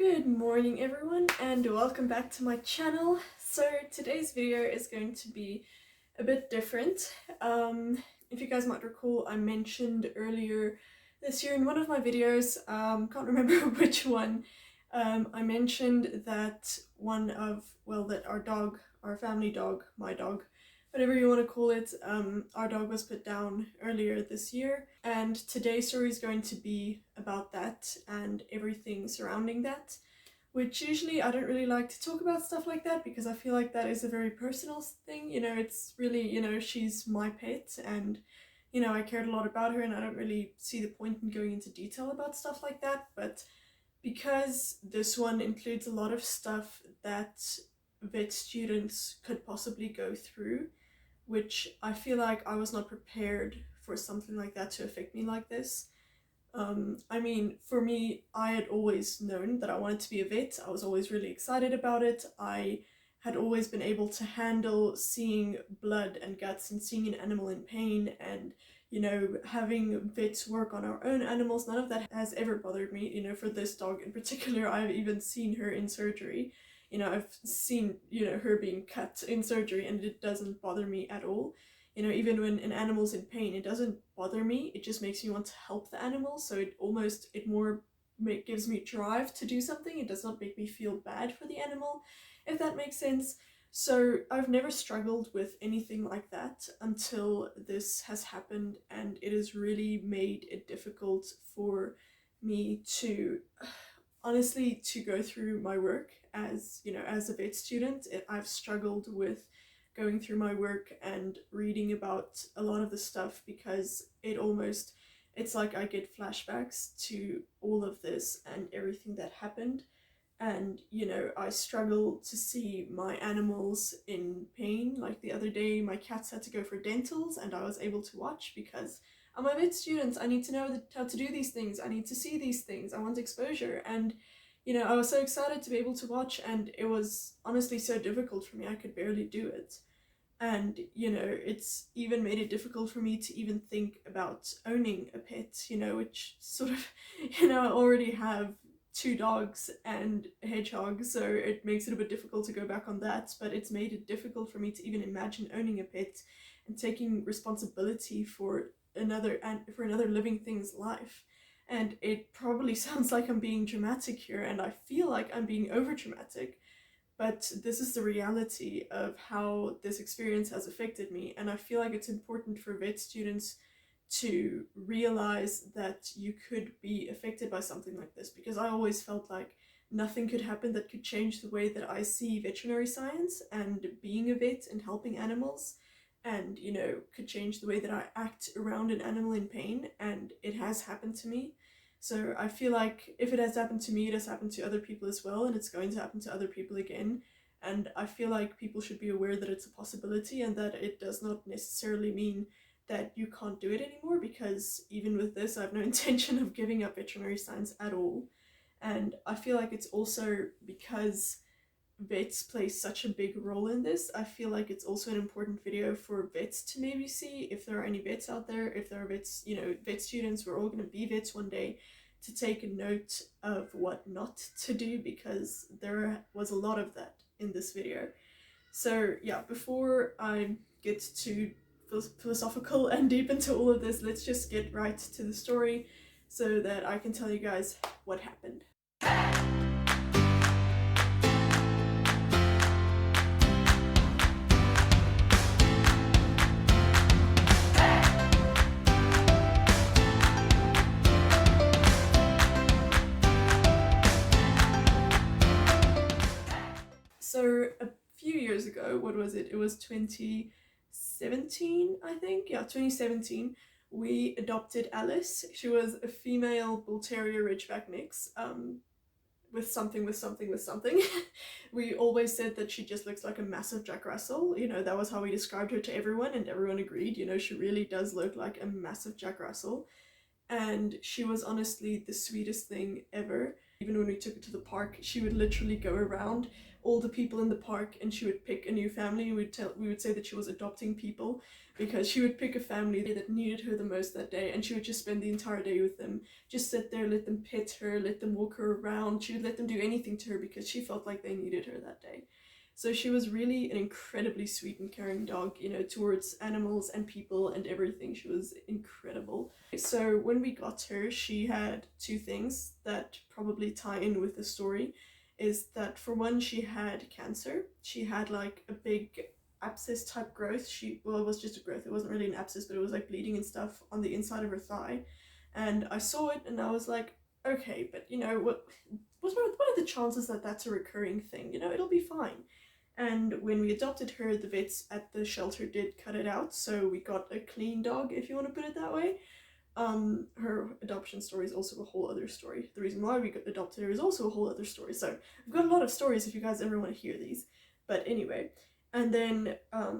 Good morning everyone and welcome back to my channel. So today's video is going to be a bit different. If you guys might recall, I mentioned earlier this year in one of my videos, can't remember which one, I mentioned that that our dog, our family dog, my dog, whatever you want to call it, our dog was put down earlier this year, and today's story is going to be about that and everything surrounding that, which usually I don't really like to talk about stuff like that because I feel like that is a very personal thing. It's really, she's my pet, and I cared a lot about her, and I don't really see the point in going into detail about stuff like that. But because this one includes a lot of stuff that vet students could possibly go through, which I feel like I was not prepared for something like that to affect me like this. I mean, for me, I had always known that I wanted to be a vet. I was always really excited about it. I had always been able to handle seeing blood and guts and seeing an animal in pain, and having vets work on our own animals. None of that has ever bothered me. For this dog in particular, I've even seen her in surgery. I've seen, her being cut in surgery, and it doesn't bother me at all. Even when an animal's in pain, it doesn't bother me. It just makes me want to help the animal. So it more gives me drive to do something. It does not make me feel bad for the animal, if that makes sense. So I've never struggled with anything like that until this has happened, and it has really made it difficult for me to honestly to go through my work as a vet student. I've struggled with going through my work and reading about a lot of the stuff because it's like I get flashbacks to all of this and everything that happened. And I struggle to see my animals in pain. Like the other day, my cats had to go for dentals, and I was able to watch because I'm a vet student. I need to know how to do these things. I need to see these things. I want exposure. And I was so excited to be able to watch, and it was honestly so difficult for me. I could barely do it. And it's even made it difficult for me to even think about owning a pet, which sort of I already have 2 dogs and a hedgehog, so it makes it a bit difficult to go back on that. But it's made it difficult for me to even imagine owning a pet and taking responsibility for another living thing's life. And it probably sounds like I'm being dramatic here, and I feel like I'm being over dramatic, but this is the reality of how this experience has affected me. And I feel like it's important for vet students to realize that you could be affected by something like this, because I always felt like nothing could happen that could change the way that I see veterinary science and being a vet and helping animals, and could change the way that I act around an animal in pain. And it has happened to me. So I feel like if it has happened to me, it has happened to other people as well, and it's going to happen to other people again. And I feel like people should be aware that it's a possibility, and that it does not necessarily mean that you can't do it anymore, because even with this, I have no intention of giving up veterinary science at all. And I feel like it's also because vets play such a big role in this. I feel like it's also an important video for vets to maybe see, if there are any vets out there, if there are vets, vet students, we're all going to be vets one day, to take a note of what not to do, because there was a lot of that in this video. So yeah, before I get too philosophical and deep into all of this, let's just get right to the story so that I can tell you guys what happened. So a few years ago, what was it? It was 2017, I think. Yeah, 2017. We adopted Alice. She was a female bull terrier ridgeback mix, with something. We always said that she just looks like a massive Jack Russell. That was how we described her to everyone, and everyone agreed. She really does look like a massive Jack Russell. And she was honestly the sweetest thing ever. Even when we took her to the park, she would literally go around all the people in the park and she would pick a new family. We would say that she was adopting people, because she would pick a family that needed her the most that day, and she would just spend the entire day with them, just sit there, let them pet her, let them walk her around. She would let them do anything to her because she felt like they needed her that day. So she was really an incredibly sweet and caring dog, you know, towards animals and people and everything. She was incredible. So when we got her, she had two things that probably tie in with the story. Is that, for one, she had cancer. She had like a big abscess type growth. Well, it was just a growth. It wasn't really an abscess, but it was like bleeding and stuff on the inside of her thigh. And I saw it and I was like, okay, but you know, what are the chances that that's a recurring thing? You know, it'll be fine. And when we adopted her, the vets at the shelter did cut it out, so we got a clean dog, if you want to put it that way. Her adoption story is also a whole other story. The reason why we got adopted her is also a whole other story. So I've got a lot of stories if you guys ever want to hear these. But anyway, and then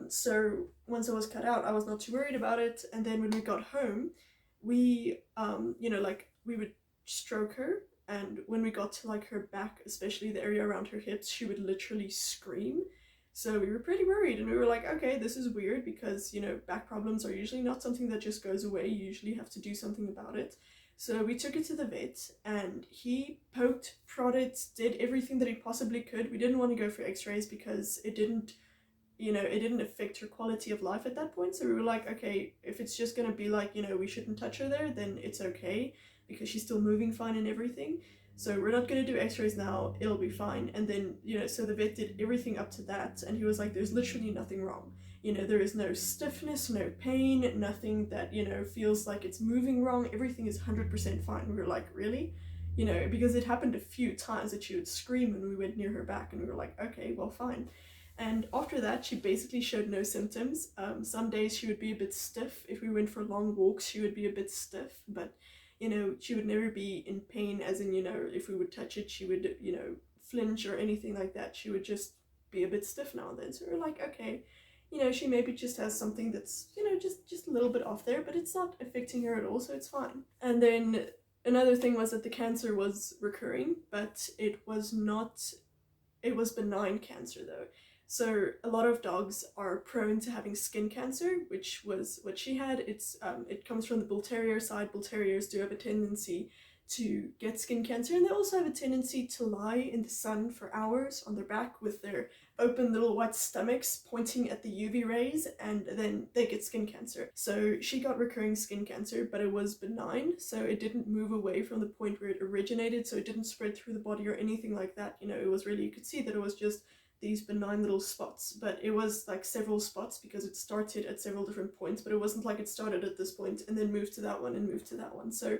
so once it was cut out, I was not too worried about it. And then when we got home, we you know, like, we would stroke her, and when we got to like her back, especially the area around her hips, she would literally scream. So we were pretty worried, and we were like, okay, this is weird, because, you know, back problems are usually not something that just goes away. You usually have to do something about it. So we took it to the vet, and he poked, prodded, did everything that he possibly could. We didn't want to go for x-rays because it didn't, you know, it didn't affect her quality of life at that point. So we were like, okay, if it's just gonna be like, you know, we shouldn't touch her there, then it's okay, because she's still moving fine and everything. So we're not gonna do x-rays now, it'll be fine. And then, you know, so the vet did everything up to that, and he was like, there's literally nothing wrong. You know, there is no stiffness, no pain, nothing that, you know, feels like it's moving wrong. Everything is 100% fine. We were like, really? You know, because it happened a few times that she would scream when we went near her back, and we were like, okay, well, fine. And after that, she basically showed no symptoms. Some days she would be a bit stiff. If we went for long walks, she would be a bit stiff, but, you know, she would never be in pain, as in, you know, if we would touch it, she would, you know, flinch or anything like that. She would just be a bit stiff now and then. So we're like, okay, you know, she maybe just has something that's, you know, just a little bit off there, but it's not affecting her at all, so it's fine. And then another thing was that the cancer was recurring, but it was benign cancer though. So a lot of dogs are prone to having skin cancer, which was what she had. It comes from the bull terrier side. Bull terriers do have a tendency to get skin cancer, and they also have a tendency to lie in the sun for hours on their back with their open little white stomachs pointing at the UV rays, and then they get skin cancer. So she got recurring skin cancer, but it was benign, so it didn't move away from the point where it originated, so it didn't spread through the body or anything like that. You know, it was really, you could see that it was just these benign little spots, but it was like several spots because it started at several different points, but it wasn't like it started at this point and then moved to that one and moved to that one. So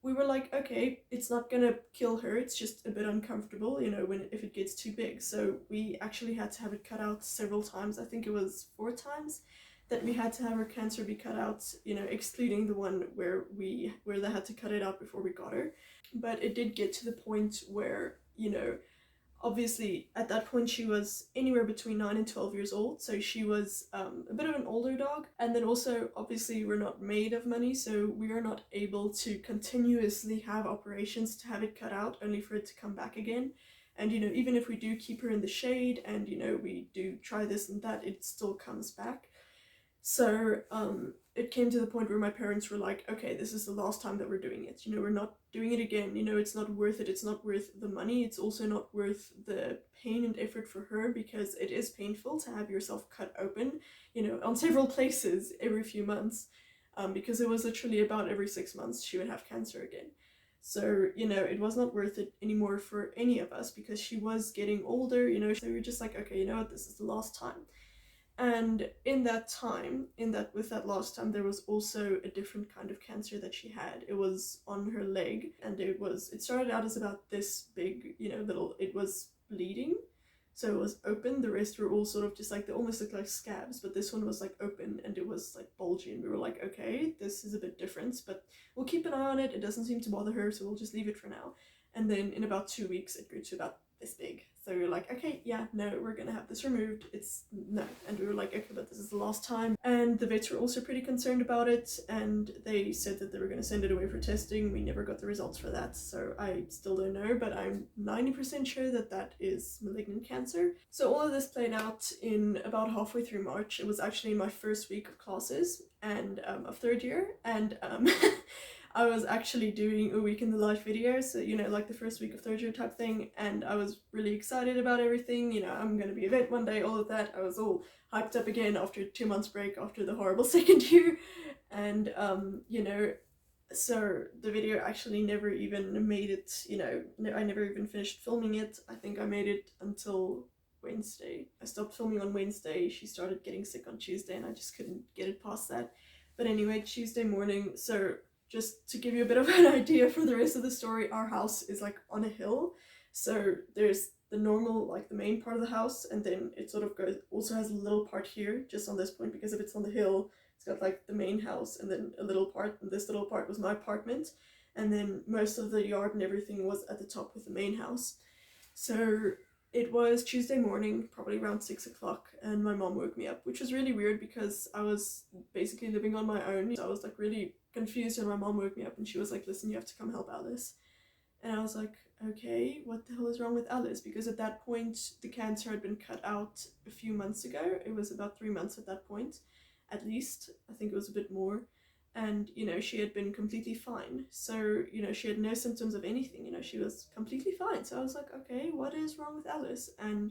we were like, okay, it's not gonna kill her, it's just a bit uncomfortable, you know, if it gets too big. So we actually had to have it cut out several times. I think it was 4 times that we had to have her cancer be cut out, you know, excluding the one where they had to cut it out before we got her. But it did get to the point where, you know, obviously at that point she was anywhere between 9 and 12 years old, so she was a bit of an older dog. And then also, obviously, we're not made of money, so we are not able to continuously have operations to have it cut out only for it to come back again. And, you know, even if we do keep her in the shade and, you know, we do try this and that, it still comes back. So it came to the point where my parents were like, okay, this is the last time that we're doing it. You know, we're not doing it again. You know, it's not worth it. It's not worth the money. It's also not worth the pain and effort for her, because it is painful to have yourself cut open, you know, on several places every few months, because it was literally about every 6 months she would have cancer again. So, you know, it was not worth it anymore for any of us because she was getting older, you know, so we were just like, okay, you know what, this is the last time. And in that time, with that last time, there was also a different kind of cancer that she had. It was on her leg, and it started out as about this big, you know, it was bleeding. So it was open. The rest were all sort of just like, they almost looked like scabs, but this one was like open and it was like bulgy, and we were like, okay, this is a bit different, but we'll keep an eye on it. It doesn't seem to bother her, so we'll just leave it for now. And then in about 2 weeks, it grew to about this big. So we were like, okay, yeah, no, we're gonna have this removed. It's no. And we were like, okay, but this is the last time. And the vets were also pretty concerned about it, and they said that they were gonna send it away for testing. We never got the results for that, so I still don't know, but I'm 90% sure that that is malignant cancer. So all of this played out in about halfway through March. It was actually my first week of classes and of third year, and I was actually doing a week in the life video, so you know, like the first week of third year type thing, and I was really excited about everything. You know, I'm gonna be a vet one day, all of that. I was all hyped up again after 2 months break after the horrible second year, and you know, so the video actually never even made it. You know, I never even finished filming it. I think I made it until Wednesday. I stopped filming on Wednesday. She started getting sick on Tuesday, and I just couldn't get it past that. But anyway, Tuesday morning, so just to give you a bit of an idea for the rest of the story, our house is like on a hill. So there's the normal, like the main part of the house, and then it sort of goes, also has a little part here, just on this point, because if it's on the hill, it's got like the main house and then a little part, and this little part was my apartment. And then most of the yard and everything was at the top with the main house. So it was Tuesday morning, probably around 6 o'clock, and my mom woke me up, which was really weird because I was basically living on my own. So I was like really confused, and my mom woke me up and she was like, listen, you have to come help Alice. And I was like, okay, what the hell is wrong with Alice? Because at that point, the cancer had been cut out a few months ago. It was about 3 months at that point, at least. I think it was a bit more. And, you know, she had been completely fine. So, you know, she had no symptoms of anything, you know, she was completely fine. So I was like, okay, what is wrong with Alice? And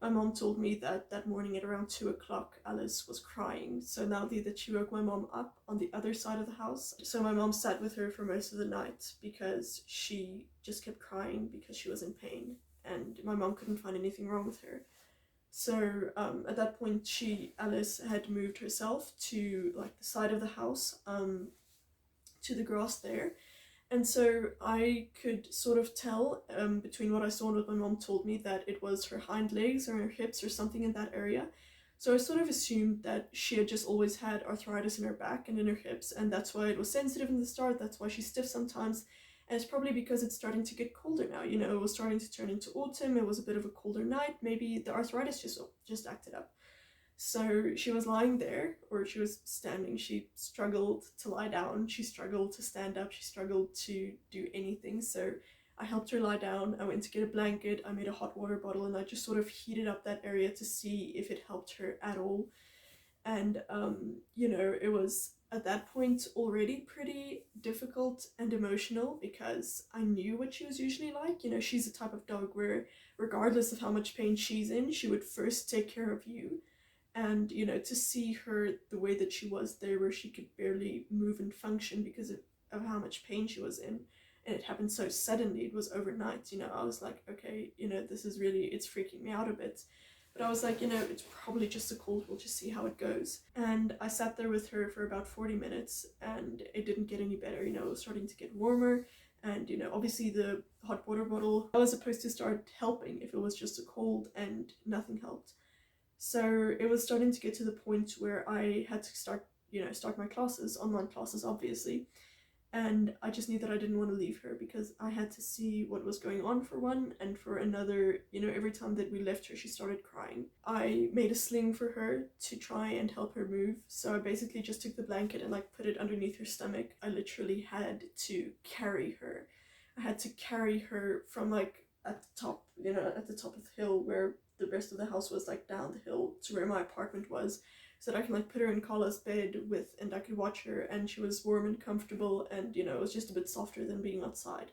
my mom told me that that morning at around 2 o'clock, Alice was crying. So now that she woke my mom up on the other side of the house. So my mom sat with her for most of the night because she just kept crying because she was in pain. And my mom couldn't find anything wrong with her. So at that point, Alice had moved herself to like the side of the house, to the grass there. And so I could sort of tell between what I saw and what my mom told me that it was her hind legs or her hips or something in that area. So I sort of assumed that she had just always had arthritis in her back and in her hips, and that's why it was sensitive in the start, that's why she's stiff sometimes. And it's probably because it's starting to get colder now, you know, it was starting to turn into autumn, it was a bit of a colder night, maybe the arthritis just acted up. So she was lying there, or she was standing, she struggled to lie down, she struggled to stand up, she struggled to do anything. So I helped her lie down, I went to get a blanket, I made a hot water bottle, and I just sort of heated up that area to see if it helped her at all. And you know, it was at that point already pretty difficult and emotional because I knew what she was usually like. You know, she's the type of dog where regardless of how much pain she's in, she would first take care of you. And you know, to see her the way that she was there, where she could barely move and function because of how much pain she was in, and it happened so suddenly, it was overnight, you know, I was like, okay, you know, this is really, it's freaking me out a bit. But I was like, you know, it's probably just a cold, we'll just see how it goes. And I sat there with her for about 40 minutes and it didn't get any better, you know, it was starting to get warmer. And, you know, obviously the hot water bottle, I was supposed to start helping if it was just a cold, and nothing helped. So it was starting to get to the point where I had to start my classes, online classes, obviously. And I just knew that I didn't want to leave her because I had to see what was going on, for one, and for another, you know, every time that we left her, she started crying. I made a sling for her to try and help her move. So I basically just took the blanket and like put it underneath her stomach. I literally had to carry her. I had to carry her from like at the top, you know, at the top of the hill where the rest of the house was, like down the hill to where my apartment was, so that I can like put her in Carla's bed with, and I could watch her, and she was warm and comfortable, and you know, it was just a bit softer than being outside.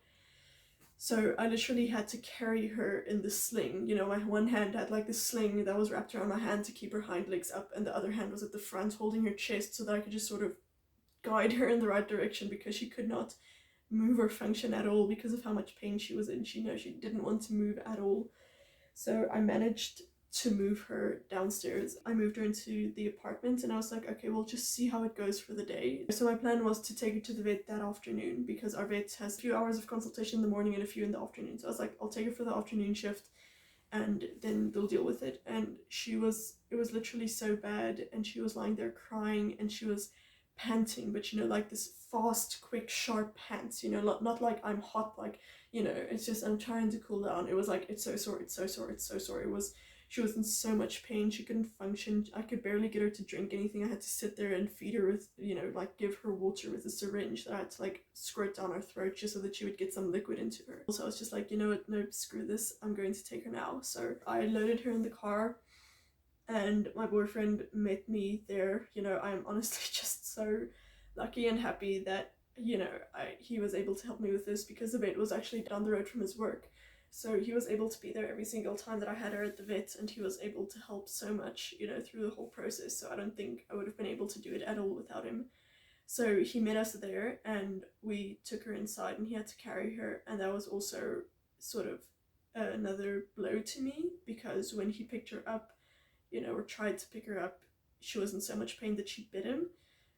So I literally had to carry her in the sling. You know, my one hand had like this sling that was wrapped around my hand to keep her hind legs up, and the other hand was at the front holding her chest so that I could just sort of guide her in the right direction, because she could not move or function at all because of how much pain she was in. She didn't want to move at all. So I managed to move her downstairs. I moved her into the apartment, and I was like, okay, we'll just see how it goes for the day. So my plan was to take her to the vet that afternoon, because our vet has a few hours of consultation in the morning and a few in the afternoon. So I was like, I'll take her for the afternoon shift and then they'll deal with it. And it was literally so bad, and she was lying there crying, and she was panting, but you know, like this fast, quick, sharp pants, you know, not like I'm hot, like, you know, it's just I'm trying to cool down. It was like, it's so sore, it's so sore, it's so sore. It was, she was in so much pain, she couldn't function. I could barely get her to drink anything. I had to sit there and feed her with, you know, like give her water with a syringe that I had to like squirt down her throat just so that she would get some liquid into her. Also, I was just like, you know what, no, screw this, I'm going to take her now. So I loaded her in the car and my boyfriend met me there. You know, I'm honestly just so lucky and happy that, you know, he was able to help me with this, because the vet was actually down the road from his work. So he was able to be there every single time that I had her at the vet, and he was able to help so much, you know, through the whole process. So I don't think I would have been able to do it at all without him. So he met us there and we took her inside and he had to carry her, and that was also sort of another blow to me, because when he picked her up, you know, or tried to pick her up, she was in so much pain that she bit him,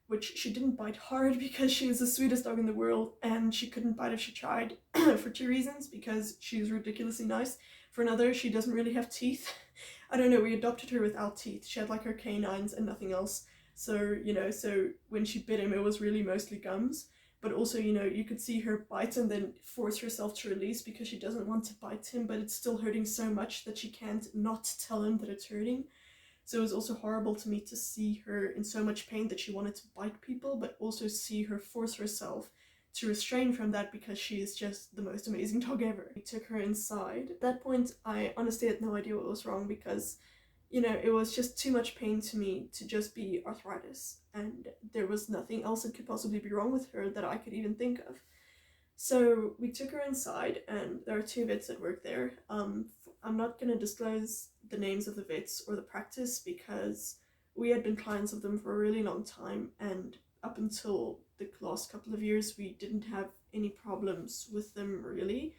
which she didn't bite hard because she was the sweetest dog in the world, and she couldn't bite if she tried for two reasons: because she's ridiculously nice, for another, she doesn't really have teeth. I don't know, we adopted her without teeth. She had like her canines and nothing else. So, you know, so when she bit him, it was really mostly gums. But also, you know, you could see her bite and then force herself to release because she doesn't want to bite him, but it's still hurting so much that she can't not tell him that it's hurting. So it was also horrible to me to see her in so much pain that she wanted to bite people, but also see her force herself to restrain from that because she is just the most amazing dog ever. We took her inside. At that point, I honestly had no idea what was wrong, because, you know, it was just too much pain to me to just be arthritis, and there was nothing else that could possibly be wrong with her that I could even think of. So we took her inside, and there are two vets that work there. I'm not going to disclose the names of the vets or the practice, because we had been clients of them for a really long time, and up until the last couple of years we didn't have any problems with them really.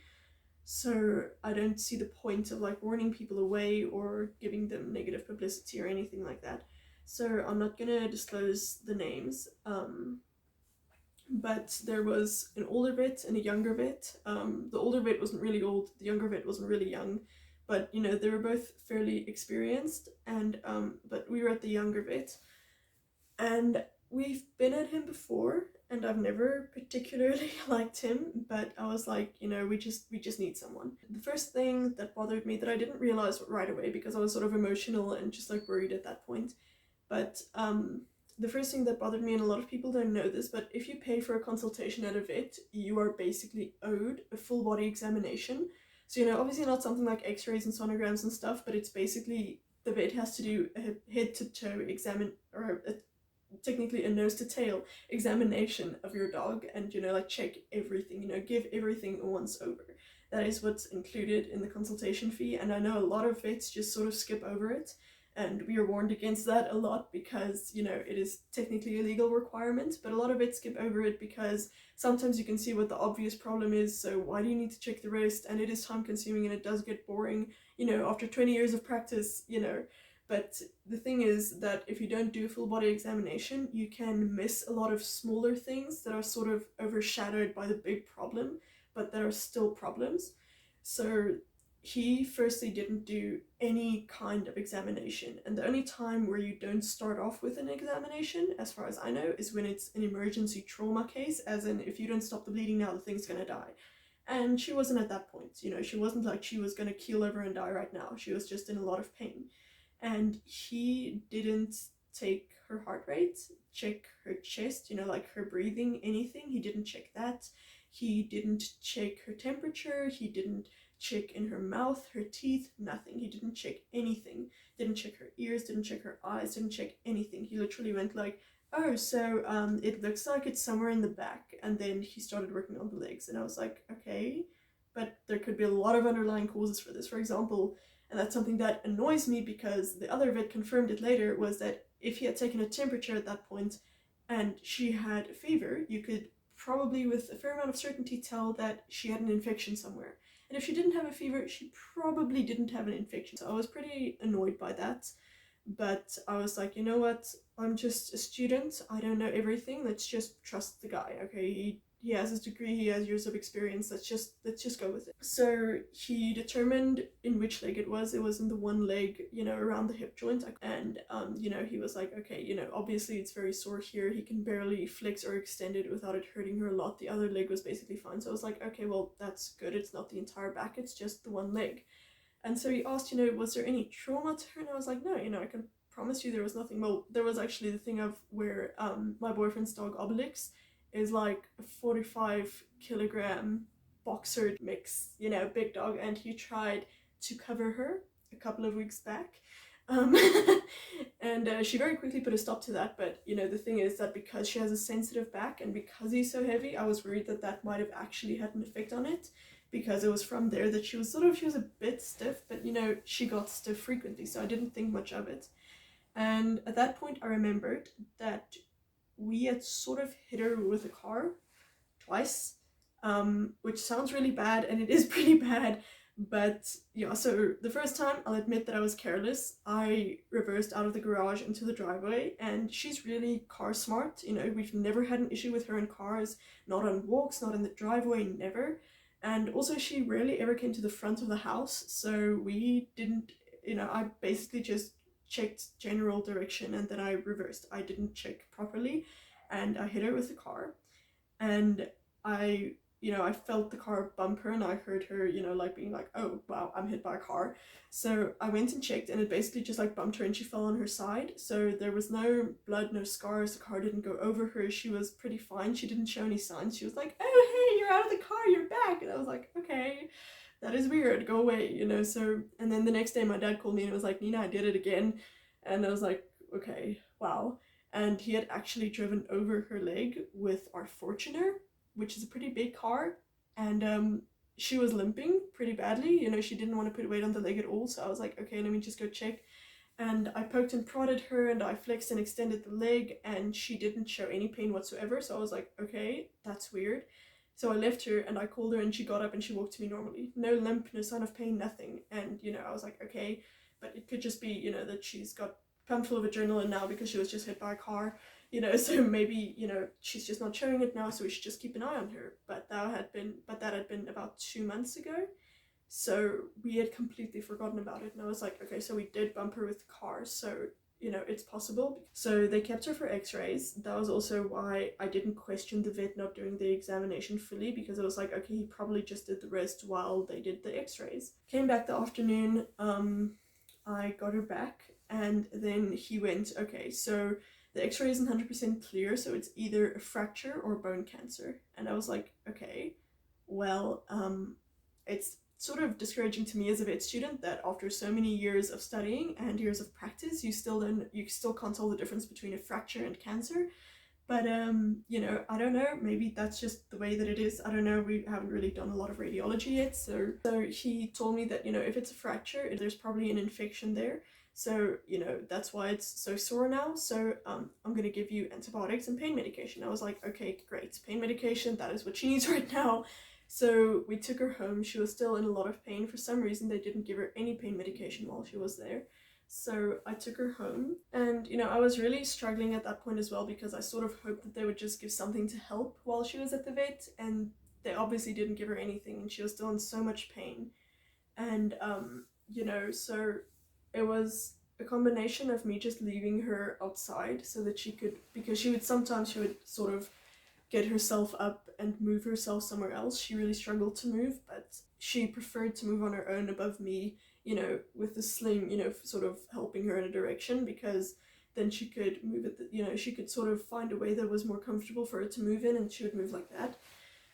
So I don't see the point of like warning people away or giving them negative publicity or anything like that. So I'm not going to disclose the names. But there was an older vet and a younger vet. The older vet wasn't really old, the younger vet wasn't really young, but you know, they were both fairly experienced, and but we were at the younger vet, and we've been at him before, and I've never particularly liked him, but I was like, you know, we just need someone. The first thing that bothered me, that I didn't realize right away because I was sort of emotional and just like worried at that point, but the first thing that bothered me, and a lot of people don't know this, but if you pay for a consultation at a vet, you are basically owed a full body examination. So, you know, obviously not something like x-rays and sonograms and stuff, but it's basically the vet has to do a head to toe technically a nose to tail examination of your dog, and, you know, like check everything, you know, give everything a once over. That is what's included in the consultation fee, and I know a lot of vets just sort of skip over it. And we are warned against that a lot because, you know, it is technically a legal requirement, but a lot of it skip over it because sometimes you can see what the obvious problem is, so why do you need to check the rest? And it is time consuming and it does get boring, you know, after 20 years of practice, you know. But the thing is that if you don't do a full body examination, you can miss a lot of smaller things that are sort of overshadowed by the big problem, but that are still problems. So he firstly didn't do any kind of examination, and the only time where you don't start off with an examination, as far as I know, is when it's an emergency trauma case, as in if you don't stop the bleeding now, the thing's gonna die. And she wasn't at that point, you know, she wasn't like she was gonna keel over and die right now, she was just in a lot of pain. And he didn't take her heart rate, check her chest, you know, like her breathing, anything. He didn't check that. He didn't check her temperature, he didn't check in her mouth, her teeth, nothing. He didn't check anything. Didn't check her ears, didn't check her eyes, didn't check anything. He literally went like, oh, so it looks like it's somewhere in the back. And then he started working on the legs, and I was like, okay, but there could be a lot of underlying causes for this. For example, and that's something that annoys me because the other vet confirmed it later, was that if he had taken a temperature at that point and she had a fever, you could probably with a fair amount of certainty tell that she had an infection somewhere. And if she didn't have a fever, she probably didn't have an infection. So I was pretty annoyed by that. But I was like, you know what? I'm just a student. I don't know everything. Let's just trust the guy, okay? he has his degree, he has years of experience, let's just go with it. So he determined in which leg it was. It was in the one leg, around the hip joint. And he was like, okay, obviously it's very sore here, he can barely flex or extend it without it hurting her a lot. The other leg was basically fine. So I was like, okay, well, that's good, it's not the entire back, it's just the one leg. And so he asked, was there any trauma to her? And I was like, no, I can promise you there was nothing. Well, there was actually the thing of where my boyfriend's dog Obelix is like a 45-kilogram boxer mix, big dog, and he tried to cover her a couple of weeks back. Um, and she very quickly put a stop to that. But the thing is that because she has a sensitive back and because he's so heavy, I was worried that that might have actually had an effect on it, because it was from there that she was a bit stiff. But she got stiff frequently, so I didn't think much of it. And at that point I remembered that we had sort of hit her with a car twice, which sounds really bad, and it is pretty bad. But yeah, so the first time, I'll admit that I was careless. I reversed out of the garage into the driveway, and she's really car smart. We've never had an issue with her in cars, not on walks, not in the driveway, never. And also she rarely ever came to the front of the house, so we didn't, I basically just checked general direction and then I reversed. I didn't check properly and I hit her with the car. And I felt the car bump her, and I heard her, like being like, oh wow, I'm hit by a car. So I went and checked, and it basically just like bumped her and she fell on her side. So there was no blood, no scars, the car didn't go over her, she was pretty fine, she didn't show any signs. She was like, oh hey, you're out of the car, you're back. And I was like, okay, that is weird, go away, so. And then the next day my dad called me and was like, Nina, I did it again. And I was like, okay, wow. And he had actually driven over her leg with our Fortuner, which is a pretty big car, and she was limping pretty badly. She didn't want to put weight on the leg at all. So I was like, okay, let me just go check. And I poked and prodded her, and I flexed and extended the leg, and she didn't show any pain whatsoever. So I was like, okay, that's weird. So I left her and I called her, and she got up and she walked to me normally. No limp, no sign of pain, nothing. And I was like, okay, but it could just be, that she's got pumped full of adrenaline now because she was just hit by a car. So maybe, she's just not showing it now, so we should just keep an eye on her. But that had been about 2 months ago. So we had completely forgotten about it. And I was like, okay, so we did bump her with the car, so, it's possible. So they kept her for x-rays. That was also why I didn't question the vet not doing the examination fully, because it was like, okay, he probably just did the rest while they did the x-rays. Came back the afternoon, I got her back, and then he went, okay, so the x-ray isn't 100% clear, so it's either a fracture or bone cancer. And I was like, okay, well, it's sort of discouraging to me as a vet student that after so many years of studying and years of practice, you still can't tell the difference between a fracture and cancer. But I don't know, maybe that's just the way that it is. I don't know, we haven't really done a lot of radiology yet. So he told me that, if it's a fracture, there's probably an infection there. So, that's why it's so sore now. So I'm going to give you antibiotics and pain medication. I was like, okay, great. Pain medication, that is what she needs right now. So we took her home. She was still in a lot of pain. For some reason, they didn't give her any pain medication while she was there. So I took her home, and I was really struggling at that point as well, because I sort of hoped that they would just give something to help while she was at the vet, and they obviously didn't give her anything, and she was still in so much pain. And so it was a combination of me just leaving her outside so that she could, because she would sort of get herself up and move herself somewhere else. She really struggled to move, but she preferred to move on her own above me, with the sling, sort of helping her in a direction, because then she could move it, she could sort of find a way that was more comfortable for her to move in, and she would move like that.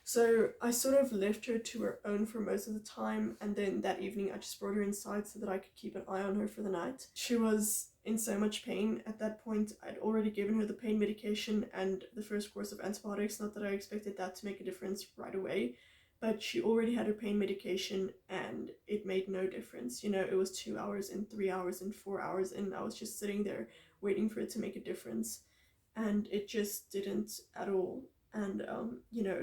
So I sort of left her to her own for most of the time, and then that evening I just brought her inside so that I could keep an eye on her for the night. She was in so much pain at that point. I'd already given her the pain medication and the first course of antibiotics, not that I expected that to make a difference right away, but she already had her pain medication and it made no difference. It was 2 hours and 3 hours and 4 hours, and I was just sitting there waiting for it to make a difference, and it just didn't at all. And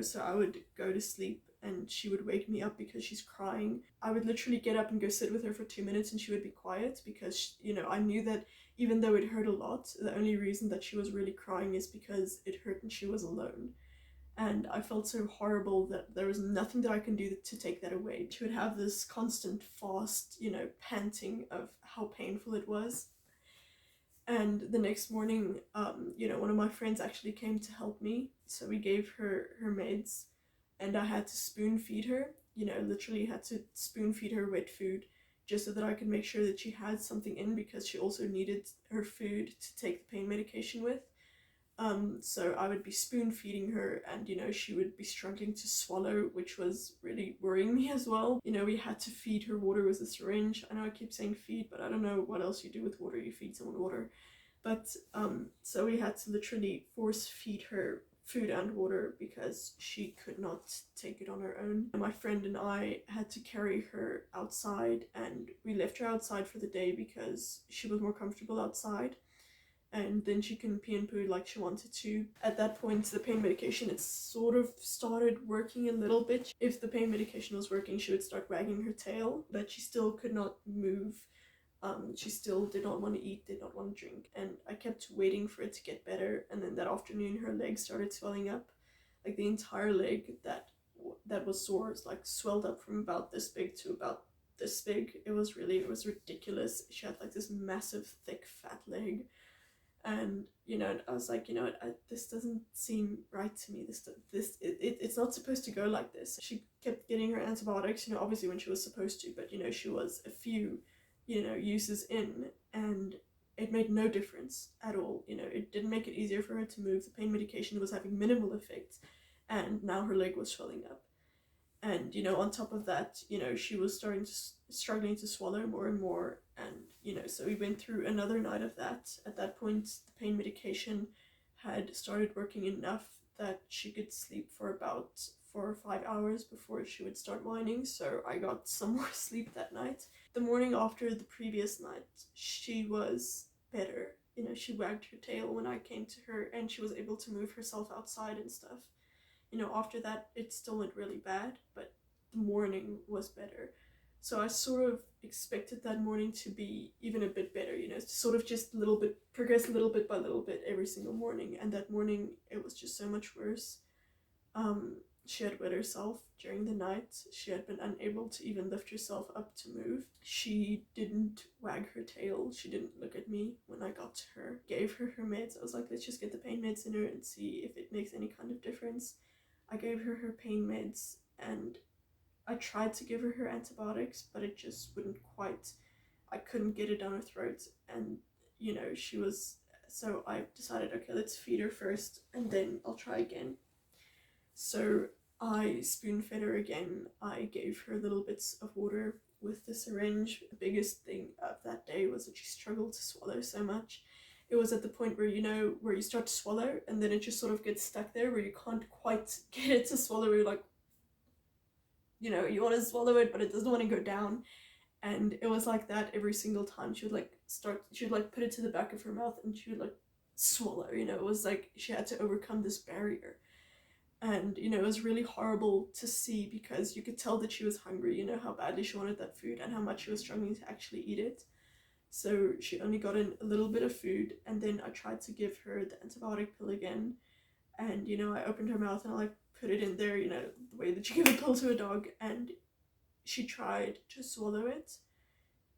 so I would go to sleep and she would wake me up because she's crying. I would literally get up and go sit with her for 2 minutes and she would be quiet, because I knew that even though it hurt a lot, the only reason that she was really crying is because it hurt and she was alone. and I felt so horrible that there was nothing that I can do to take that away. She would have this constant fast, you know, panting of how painful it was. And the next morning, you know, one of my friends actually came to help me, so we gave her her meds, and I had to spoon feed her, you know, literally had to spoon feed her wet food just so that I could make sure that she had something in, because she also needed her food to take the pain medication with. So I would be spoon feeding her, and you know, she would be struggling to swallow, which was really worrying me as well. You know, we had to feed her water with a syringe. I know I keep saying feed, but I don't know what else you do with water. You feed someone water. But so we had to literally force feed her food and water because she could not take it on her own. And my friend and I had to carry her outside, and we left her outside for the day because she was more comfortable outside, and then she can pee and poo like she wanted to. At that point, the pain medication, it sort of started working a little bit. If the pain medication was working, she would start wagging her tail, but she still could not move. She still did not want to eat, did not want to drink, and I kept waiting for it to get better. And then that afternoon, her legs started swelling up, like the entire leg that was sore, like swelled up from about this big to about this big. It was ridiculous. She had like this massive, thick, fat leg. And you know, I was like, you know, this doesn't seem right to me. It's not supposed to go like this. She kept getting her antibiotics, you know, obviously when she was supposed to, but you know, she was a few, you know, uses in, and it made no difference at all. You know, it didn't make it easier for her to move. The pain medication was having minimal effect, and now her leg was swelling up. And you know, on top of that, you know, she was struggling to swallow more and more. And you know, so we went through another night of that. At that point, the pain medication had started working enough that she could sleep for about 4 or 5 hours before she would start whining, so I got some more sleep that night. The morning after the previous night, she was better. You know, she wagged her tail when I came to her, and she was able to move herself outside and stuff. You know, after that, it still went really bad, but the morning was better. So I sort of expected that morning to be even a bit better, you know, sort of just progress a little bit by little bit every single morning. And that morning, it was just so much worse. She had wet herself during the night. She had been unable to even lift herself up to move. She didn't wag her tail. She didn't look at me when I got to her. Gave her her meds. I was like, let's just get the pain meds in her and see if it makes any kind of difference. I gave her her pain meds, and I tried to give her her antibiotics, but it just wouldn't quite, I couldn't get it down her throat. And you know, so I decided, okay, let's feed her first and then I'll try again. So I spoon fed her again. I gave her little bits of water with the syringe. The biggest thing of that day was that she struggled to swallow so much. It was at the point where, you know, where you start to swallow and then it just sort of gets stuck there, where you can't quite get it to swallow. You're like, you know, you want to swallow it, but it doesn't want to go down. And it was like that every single time. She would put it to the back of her mouth and she would like swallow, you know. It was like she had to overcome this barrier. And you know, it was really horrible to see, because you could tell that she was hungry, you know, how badly she wanted that food and how much she was struggling to actually eat it. So she only got in a little bit of food, and then I tried to give her the antibiotic pill again. And you know, I opened her mouth and I like put it in there, you know, the way that you give a pill to a dog, and she tried to swallow it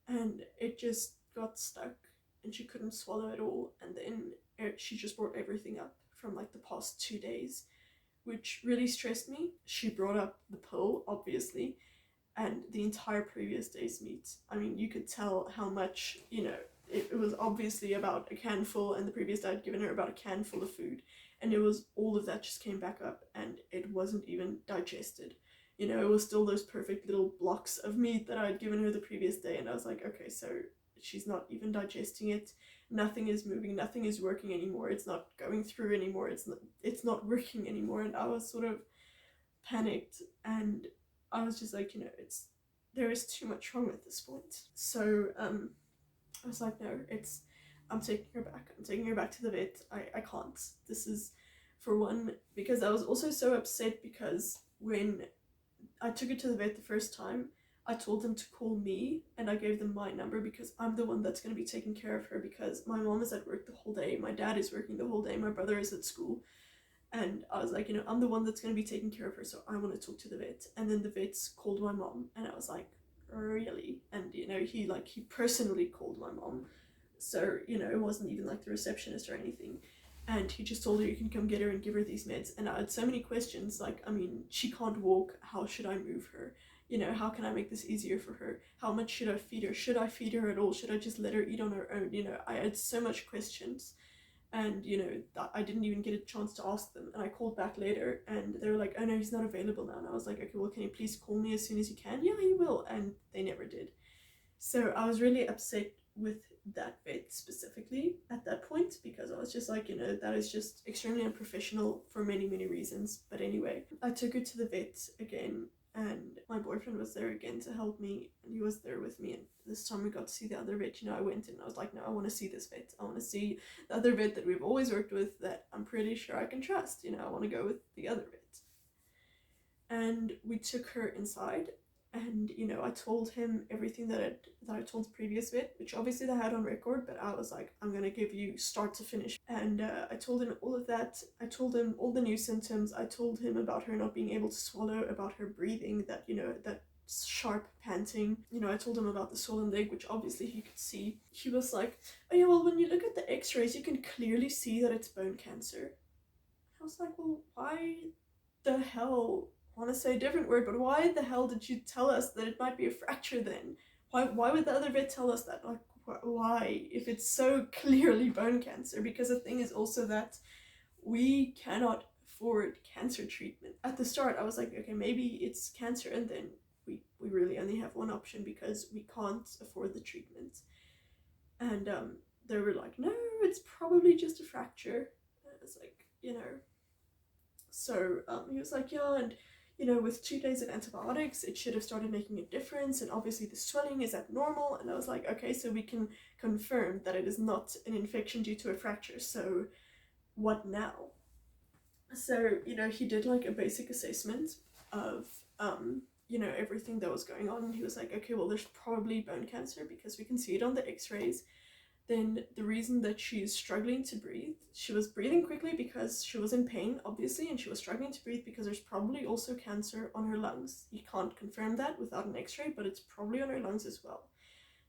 and it just got stuck and she couldn't swallow at all. And then she just brought everything up from like the past 2 days, which really stressed me. She brought up the pill, obviously, and the entire previous day's meat. I mean, you could tell how much, you know, it was obviously about a canful, and the previous day I'd given her about a can full of food, and it was all of that just came back up, and it wasn't even digested. You know, it was still those perfect little blocks of meat that I'd given her the previous day, and I was like, okay, so she's not even digesting it. Nothing is moving, nothing is working anymore. It's not going through anymore. It's not working anymore. And I was sort of panicked, and I was just like, you know, there is too much wrong at this point. So I was like, no, I'm taking her back. I'm taking her back to the vet. I can't. This is, for one, because I was also so upset because when I took her to the vet the first time, I told them to call me, and I gave them my number because I'm the one that's going to be taking care of her, because my mom is at work the whole day, my dad is working the whole day, my brother is at school, And I was like, you know, I'm the one that's going to be taking care of her, so I want to talk to the vet. And then the vets called my mom, and I was like, really? And, you know, he personally called my mom. So, you know, it wasn't even like the receptionist or anything. And he just told her, you can come get her and give her these meds. And I had so many questions, like, I mean, she can't walk. How should I move her? You know, how can I make this easier for her? How much should I feed her? Should I feed her at all? Should I just let her eat on her own? You know, I had so much questions. And, you know, I didn't even get a chance to ask them. And I called back later, and they were like, oh no, he's not available now. And I was like, okay, well, can you please call me as soon as you can? Yeah, he will. And they never did. So I was really upset with that vet specifically at that point, because I was just like, you know, that is just extremely unprofessional for many, many reasons. But anyway, I took her to the vet again, and my boyfriend was there again to help me, and he was there with me. And this time we got to see the other vet. You know, I went in and I was like, no, I want to see this vet. I want to see the other vet that we've always worked with, that I'm pretty sure I can trust. You know, I want to go with the other vet. And we took her inside, and, you know, I told him everything that I told the previous vet, which obviously they had on record, but I was like, I'm gonna give you start to finish. And I told him all of that. I told him all the new symptoms. I told him about her not being able to swallow, about her breathing, that, you know, that sharp panting. You know, I told him about the swollen leg, which obviously he could see. He was like, oh yeah, well, when you look at the x-rays, you can clearly see that it's bone cancer. I was like, well, why the hell, I want to say a different word, but why the hell did you tell us that it might be a fracture then? Why would the other vet tell us that? Like, why, if it's so clearly bone cancer? Because the thing is also that we cannot afford cancer treatment. At the start, I was like, okay, maybe it's cancer, and then we really only have one option because we can't afford the treatment. And they were like, no, it's probably just a fracture. And I was like, you know. So he was like, yeah, and, you know, with 2 days of antibiotics, it should have started making a difference, and obviously the swelling is abnormal. And I was like, okay, so we can confirm that it is not an infection due to a fracture, so what now? So, you know, he did like a basic assessment of, you know, everything that was going on, and he was like, okay, well, there's probably bone cancer because we can see it on the x-rays. Then the reason that she's struggling to breathe, she was breathing quickly because she was in pain, obviously, and she was struggling to breathe because there's probably also cancer on her lungs. You can't confirm that without an x-ray, but it's probably on her lungs as well.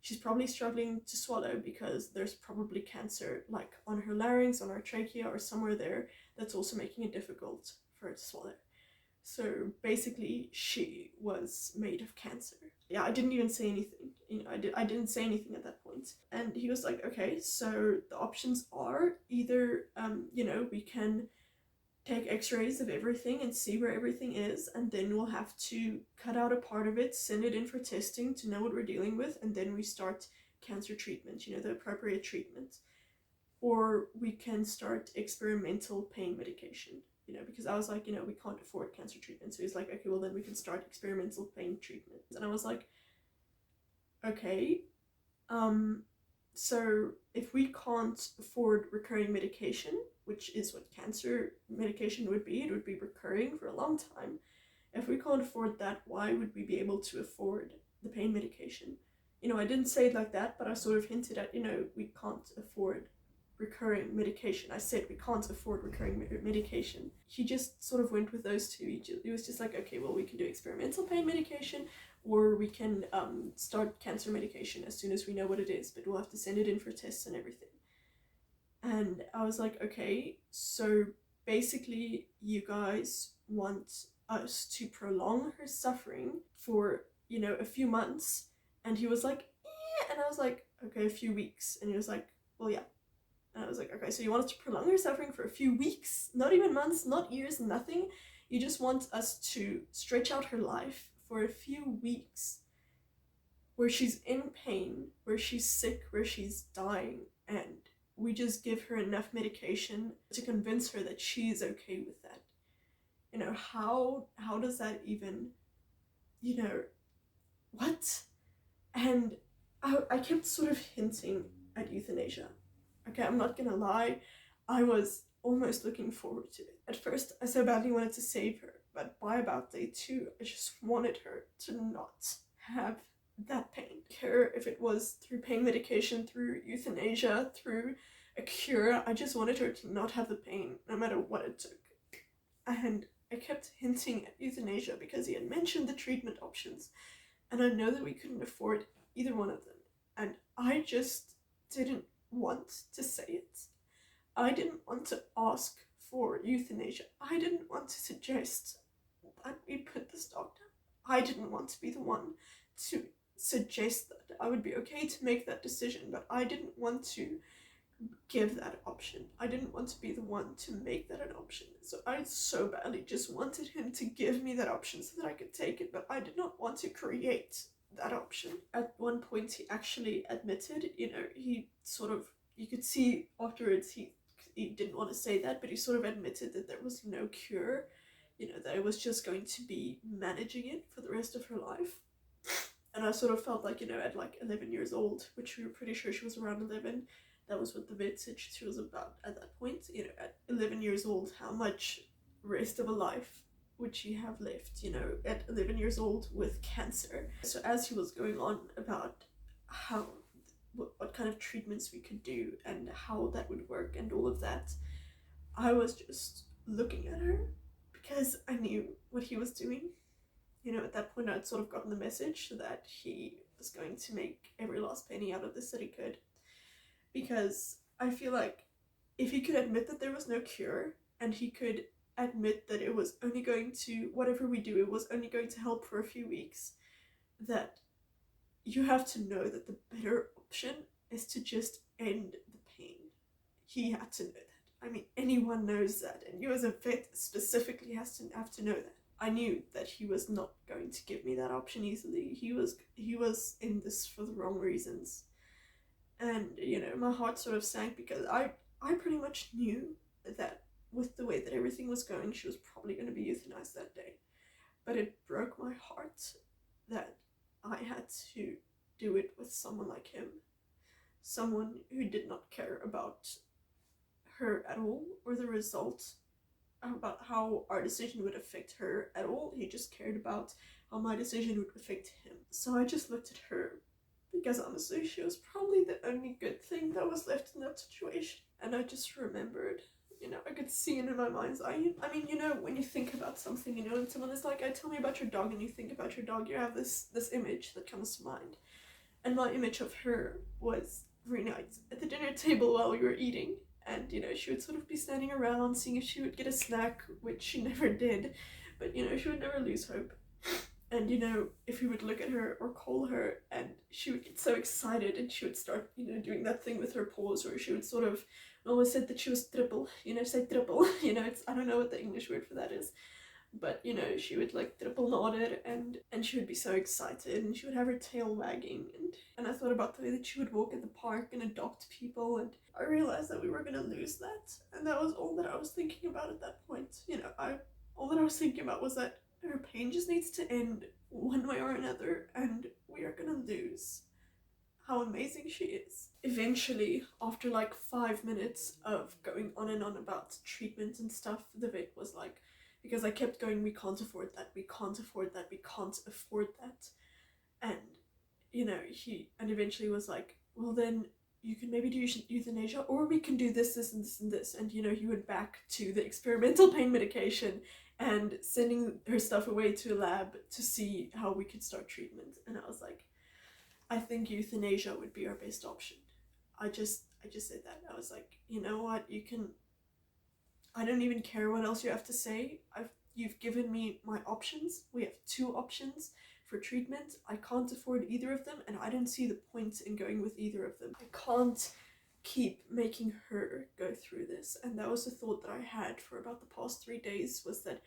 She's probably struggling to swallow because there's probably cancer like on her larynx, on her trachea, or somewhere there that's also making it difficult for her to swallow. So basically, she was made of cancer. Yeah, I didn't even say anything. You know, I didn't say anything at that point. And he was like, okay, so the options are either, you know, we can take x-rays of everything and see where everything is, and then we'll have to cut out a part of it, send it in for testing to know what we're dealing with, and then we start cancer treatment, you know, the appropriate treatment. Or we can start experimental pain medication. You know, because I was like, you know, we can't afford cancer treatment. So he's like, okay, well then we can start experimental pain treatment. And I was like, okay, so if we can't afford recurring medication, which is what cancer medication would be, it would be recurring for a long time. If we can't afford that, why would we be able to afford the pain medication? You know, I didn't say it like that, but I sort of hinted at, you know, we can't afford recurring medication. I said we can't afford recurring medication. He just sort of went with those two. He was just like, okay, well, we can do experimental pain medication, or we can start cancer medication as soon as we know what it is, but we'll have to send it in for tests and everything. And I was like, okay, so basically you guys want us to prolong her suffering for, you know, a few months. And he was like, yeah. And I was like, okay, a few weeks. And he was like, well, yeah. And I was like, okay, so you want us to prolong her suffering for a few weeks, not even months, not years, nothing. You just want us to stretch out her life for a few weeks where she's in pain, where she's sick, where she's dying, and we just give her enough medication to convince her that she's okay with that. You know, how does that even, you know, what? And I kept sort of hinting at euthanasia. Okay, I'm not gonna lie, I was almost looking forward to it. At first, I so badly wanted to save her, but by about day 2, I just wanted her to not have that pain. Care if it was through pain medication, through euthanasia, through a cure, I just wanted her to not have the pain, no matter what it took. and I kept hinting at euthanasia because he had mentioned the treatment options, and I know that we couldn't afford either one of them, and I just didn't want to say it. I didn't want to ask for euthanasia. I didn't want to suggest that we put this dog down. I didn't want to be the one to suggest that I would be okay to make that decision, but I didn't want to give that option. I didn't want to be the one to make that an option. So I so badly just wanted him to give me that option so that I could take it, but I did not want to create that option. At one point he actually admitted, he sort of, you could see afterwards he didn't want to say that, but he sort of admitted that there was no cure, that it was just going to be managing it for the rest of her life. And I sort of felt like, at like 11 years old, which we were pretty sure she was around 11, that was what the vet said she was about at that point. At 11 years old, how much rest of a life would she have left, at 11 years old with cancer? So as he was going on about what kind of treatments we could do and how that would work and all of that, I was just looking at her because I knew what he was doing. At that point I'd sort of gotten the message that he was going to make every last penny out of this that he could, because I feel like if he could admit that there was no cure, and he could admit that it was only going to, whatever we do, it was only going to help for a few weeks, that you have to know that the better option is to just end the pain. He had to know that. I mean, anyone knows that, and you as a vet specifically have to know that. I knew that he was not going to give me that option easily. He was in this for the wrong reasons. And, my heart sort of sank because I pretty much knew that with the way that everything was going, she was probably going to be euthanized that day. But it broke my heart that I had to do it with someone like him. Someone who did not care about her at all, or the result, about how our decision would affect her at all. He just cared about how my decision would affect him. So I just looked at her, because honestly she was probably the only good thing that was left in that situation. And I just remembered, I could see it in my mind's eye. I mean, when you think about something, and someone is like, tell me about your dog, and you think about your dog, you have this image that comes to mind. And my image of her was Renate at the dinner table while we were eating. And, she would sort of be standing around seeing if she would get a snack, which she never did. But, she would never lose hope. And, if we would look at her or call her, and she would get so excited and she would start, doing that thing with her paws, or she would sort of, always said that she was triple, say triple, I don't know what the English word for that is. But, she would like triple nod it, and she would be so excited, and she would have her tail wagging, and I thought about the way that she would walk in the park and adopt people, and I realized that we were gonna lose that, and that was all that I was thinking about at that point. All that I was thinking about was that her pain just needs to end one way or another, and we are gonna lose how amazing she is. Eventually, after like 5 minutes of going on and on about treatment and stuff, the vet was like, because I kept going, we can't afford that, we can't afford that, we can't afford that. And, he eventually was like, well then, you can maybe do euthanasia, or we can do this, this, and this, and this. And, he went back to the experimental pain medication and sending her stuff away to a lab to see how we could start treatment. And I was like, I think euthanasia would be our best option. I just said that. I was like, you know what, I don't even care what else you have to say. You've given me my options. We have 2 options for treatment. I can't afford either of them, and I don't see the point in going with either of them. I can't keep making her go through this. And that was the thought that I had for about the past 3 days, was that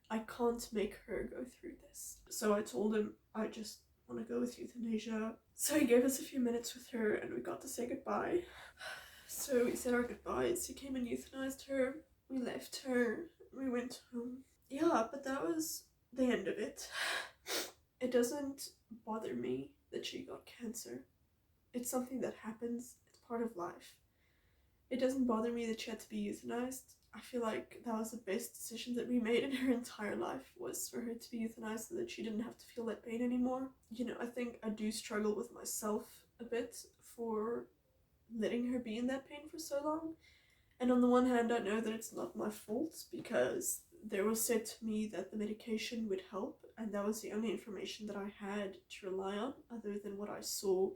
I can't make her go through this. So I told him I just want to go with euthanasia. So he gave us a few minutes with her, and we got to say goodbye. So we said our goodbyes. He came and euthanized her. We left her. We went home. Yeah, but that was the end of it. It doesn't bother me that she got cancer. It's something that happens. It's part of life. It doesn't bother me that she had to be euthanized. I feel like that was the best decision that we made in her entire life, was for her to be euthanized so that she didn't have to feel that pain anymore. I think I do struggle with myself a bit for letting her be in that pain for so long. And on the one hand, I know that it's not my fault, because there was said to me that the medication would help, and that was the only information that I had to rely on other than what I saw,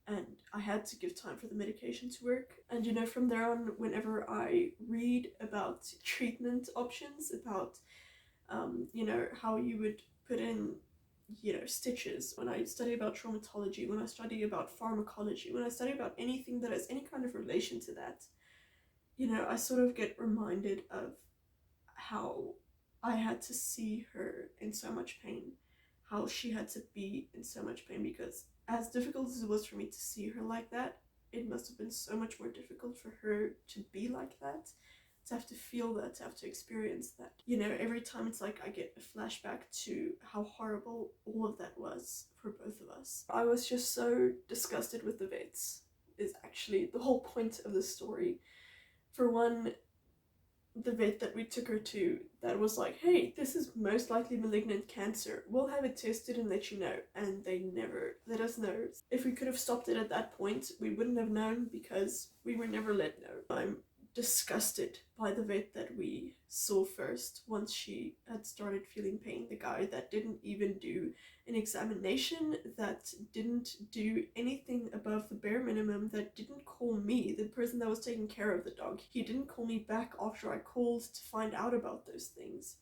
and I had to give time for the medication to work. And you know, from there on, whenever I read about treatment options, about you know, how you would put in, you know, stitches, when I study about traumatology, when I study about pharmacology, when I study about anything that has any kind of relation to that, you know, I sort of get reminded of how I had to see her in so much pain, how she had to be in so much pain, because as difficult as it was for me to see her like that, it must have been so much more difficult for her to be like that, to have to feel that, to have to experience that. You know, every time it's like I get a flashback to how horrible all of that was for both of us. I was just so disgusted with the vets, is actually the whole point of the story. For one, the vet that we took her to, that was like, hey, this is most likely malignant cancer, we'll have it tested and let you know. And they never let us know. If we could have stopped it at that point, we wouldn't have known, because we were never let know. I'm disgusted by the vet that we saw first once she had started feeling pain. The guy that didn't even do an examination, that didn't do anything above the bare minimum, that didn't call me, the person that was taking care of the dog. He didn't call me back after I called to find out about those things.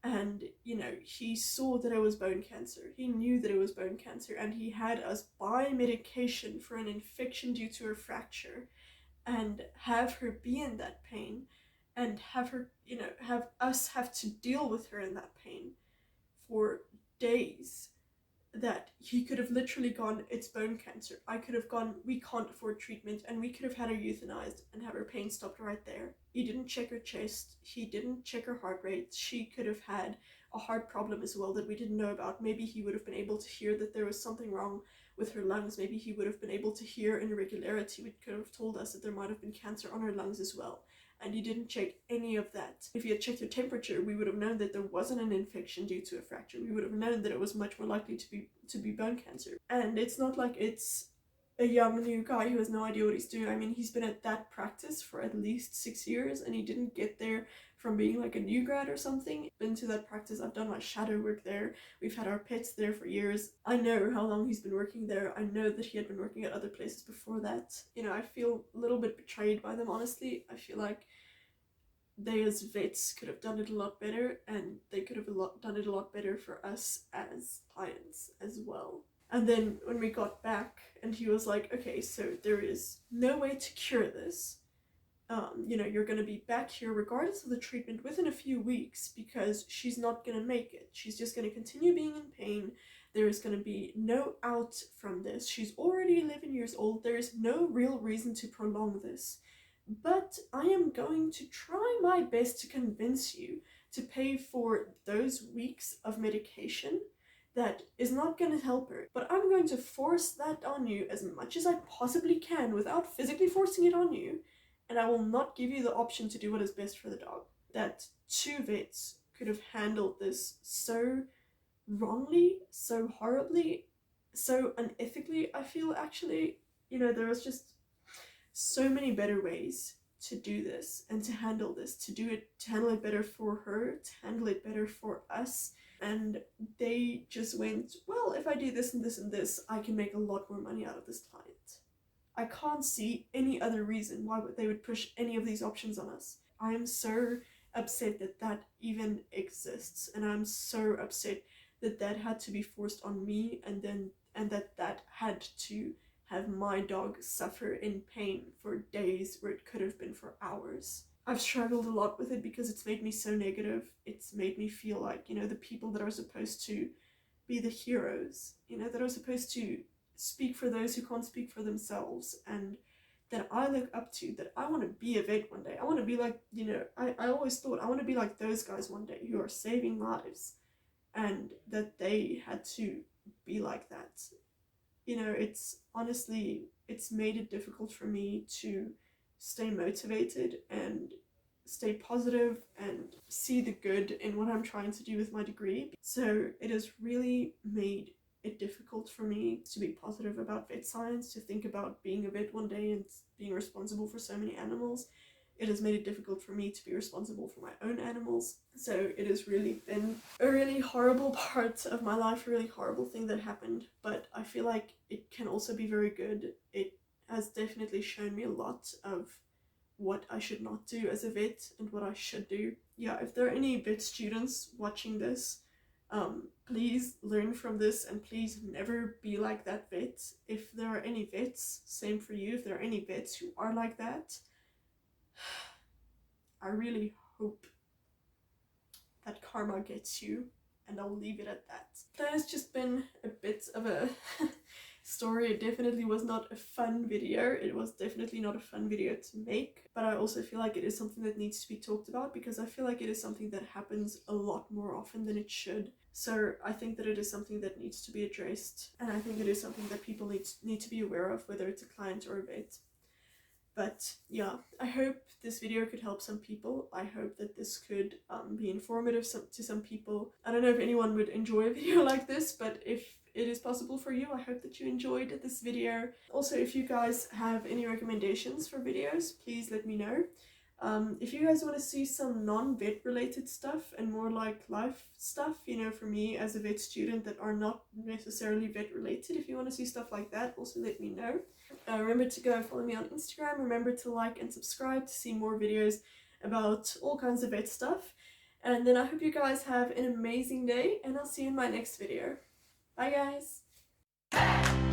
And, you know, he saw that it was bone cancer. He knew that it was bone cancer, and he had us buy medication for an infection due to a fracture, and have her be in that pain, and have her, you know, have us have to deal with her in that pain for days, that he could have literally gone, it's bone cancer. I could have gone, we can't afford treatment, and we could have had her euthanized and have her pain stopped right there. He didn't check her chest, he didn't check her heart rate. She could have had a heart problem as well that we didn't know about. Maybe he would have been able to hear that there was something wrong with her lungs. Maybe he would have been able to hear an irregularity, which could have told us that there might have been cancer on her lungs as well. And he didn't check any of that. If he had checked her temperature, we would have known that there wasn't an infection due to a fracture. We would have known that it was much more likely to be bone cancer. And it's not like it's a young new guy who has no idea what he's doing. I mean, he's been at that practice for at least 6 years, and he didn't get there from being like a new grad or something. Been to that practice, I've done my shadow work there, we've had our pets there for years. I know how long he's been working there. I know that he had been working at other places before that. You know, I feel a little bit betrayed by them, honestly. I feel like they as vets could have done it a lot better, and they could have done it a lot better for us as clients as well. And then when we got back, and he was like, okay, so there is no way to cure this. You know, you're going to be back here regardless of the treatment within a few weeks, because she's not going to make it. She's just going to continue being in pain. There is going to be no out from this. She's already 11 years old. There is no real reason to prolong this. But I am going to try my best to convince you to pay for those weeks of medication that is not going to help her. But I'm going to force that on you as much as I possibly can without physically forcing it on you. And I will not give you the option to do what is best for the dog. That 2 vets could have handled this so wrongly, so horribly, so unethically, I feel, actually. You know, there was just so many better ways to do this and to handle this, to handle it better for her, to handle it better for us. And they just went, well, if I do this and this and this, I can make a lot more money out of this client. I can't see any other reason why they would push any of these options on us. I am so upset that that even exists, and I'm so upset that that had to be forced on me, and that had to have my dog suffer in pain for days where it could have been for hours. I've struggled a lot with it because it's made me so negative. It's made me feel like, you know, the people that are supposed to be the heroes, you know, that are supposed to speak for those who can't speak for themselves, and that I look up to, that I want to be a vet one day. I want to be like, you know, I always thought I want to be like those guys one day who are saving lives, and that they had to be like that. You know, it's honestly, it's made it difficult for me to stay motivated and stay positive and see the good in what I'm trying to do with my degree. So it has really made it difficult for me to be positive about vet science, to think about being a vet one day and being responsible for so many animals. it has made it difficult for me to be responsible for my own animals. So it has really been a really horrible part of my life, a really horrible thing that happened, but I feel like it can also be very good. It has definitely shown me a lot of what I should not do as a vet and what I should do. Yeah, if there are any vet students watching this, please learn from this and please never be like that vet. If there are any vets, same for you, if there are any vets who are like that, I really hope that karma gets you, and I'll leave it at that. That has just been a bit of a story. It definitely was not a fun video. It was definitely not a fun video to make, but I also feel like it is something that needs to be talked about because I feel like it is something that happens a lot more often than it should. So I think that it is something that needs to be addressed, and I think it is something that people need to be aware of, whether it's a client or a vet. But yeah, I hope this video could help some people. I hope that this could be informative to some people. I don't know if anyone would enjoy a video like this, but if it is possible for you, I hope that you enjoyed this video. Also, if you guys have any recommendations for videos, please let me know. If you guys want to see some non-vet related stuff and more like life stuff, you know, for me as a vet student that are not necessarily vet related, if you want to see stuff like that, also let me know. Remember to go follow me on Instagram. Remember to like and subscribe to see more videos about all kinds of vet stuff. And then I hope you guys have an amazing day, and I'll see you in my next video. Bye guys!